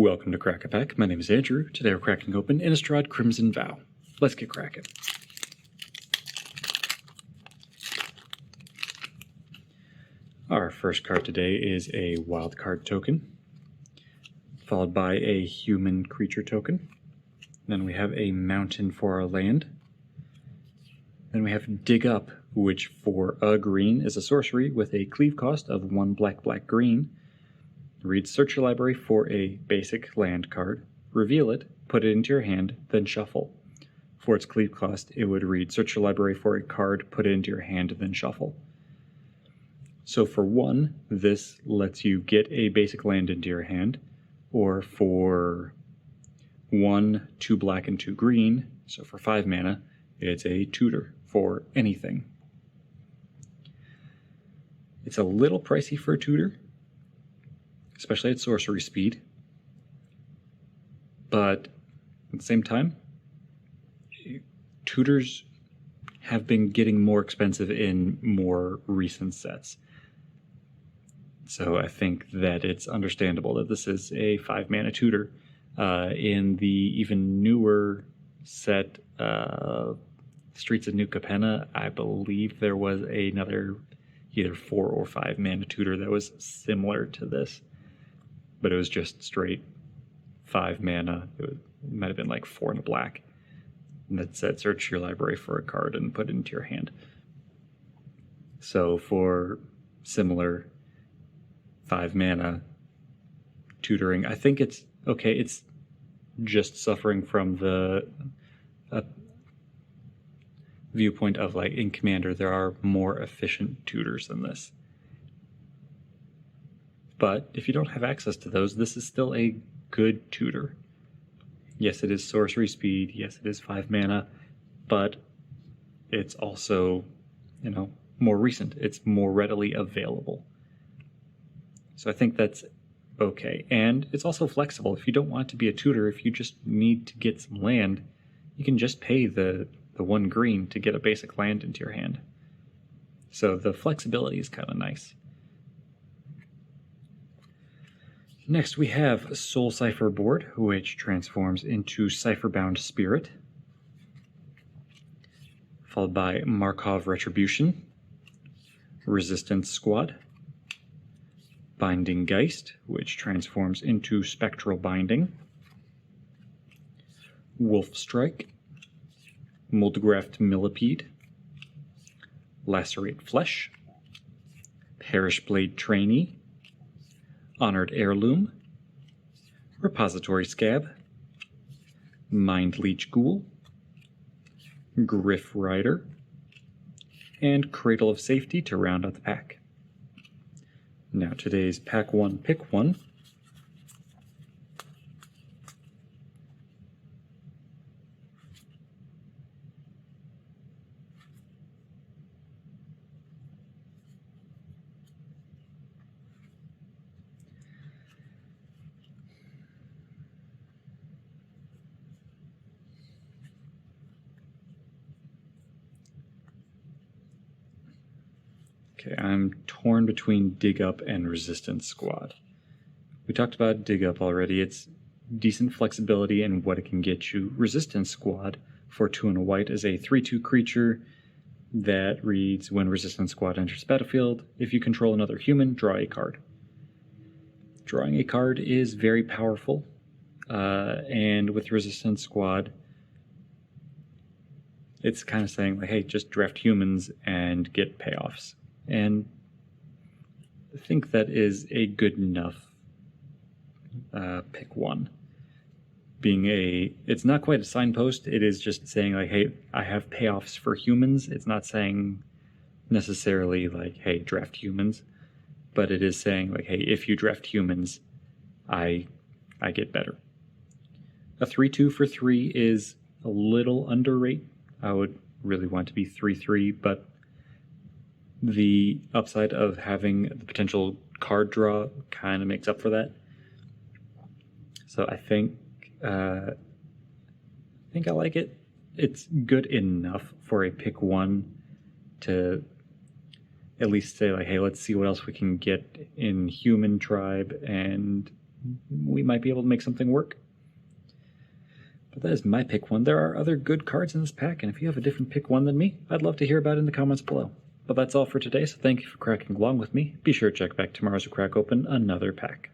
Welcome to Crack-A-Pack. My name is Andrew. Today we're cracking open Innistrad Crimson Vow. Let's get cracking. Our first card today is a wild card token, followed by a human creature token. Then we have a mountain for our land. Then we have Dig Up, which for a green is a sorcery with a cleave cost of 1 black green. Read search your library for a basic land card, reveal it, put it into your hand, then shuffle. For its cleave cost, it would read search your library for a card, put it into your hand, then shuffle. So for 1, this lets you get a basic land into your hand, or for 1, 2 black and 2 green, so for 5 mana, it's a tutor for anything. It's a little pricey for a tutor, especially at sorcery speed, but at the same time, tutors have been getting more expensive in more recent sets. So I think that it's understandable that this is a 5 mana tutor. In the even newer set, Streets of New Capenna, I believe there was another either 4 or 5 mana tutor that was similar to this. But it was just straight 5 mana. It might have been like 4 and a black. And that said, search your library for a card and put it into your hand. So for similar 5 mana tutoring, I think it's okay. It's just suffering from the viewpoint of, like, in Commander, there are more efficient tutors than this. But if you don't have access to those, this is still a good tutor. Yes, it is sorcery speed. Yes, it is 5 mana. But it's also, more recent. It's more readily available. So I think that's okay. And it's also flexible. If you don't want to be a tutor, if you just need to get some land, you can just pay the 1 green to get a basic land into your hand. So the flexibility is kind of nice. Next we have Soul Cipher Board, which transforms into Cipherbound Spirit, followed by Markov Retribution, Resistance Squad, Binding Geist, which transforms into Spectral Binding, Wolf Strike, Moldgraft Millipede, Lacerate Flesh, Perish Blade Trainee, Honored Heirloom, Repository Scab, Mind Leech Ghoul, Griff Rider, and Cradle of Safety to round out the pack. Now today's Pack 1 Pick 1. Okay, I'm torn between Dig Up and Resistance Squad. We talked about Dig Up already. It's decent flexibility in what it can get you. Resistance Squad, for 2 and a white, is a 3/2 creature that reads, when Resistance Squad enters the battlefield, if you control another human, draw a card. Drawing a card is very powerful, and with Resistance Squad, it's kind of saying, like, hey, just draft humans and get payoffs. And I think that is a good enough pick 1. It's not quite a signpost, it is just saying, like, hey, I have payoffs for humans. It's not saying necessarily, like, hey, draft humans, but it is saying, like, hey, if you draft humans, I get better. A 3/2 for 3 is a little underrated. I would really want to be 3/3, but the upside of having the potential card draw kind of makes up for that. So I think I like it. It's good enough for a pick 1 to at least say, like, hey, let's see what else we can get in human tribe and we might be able to make something work. But that is my pick one. There are other good cards in this pack, and if you have a different pick one than me, I'd love to hear about it in the comments below. But that's all for today, so thank you for cracking along with me. Be sure to check back tomorrow as we crack open another pack.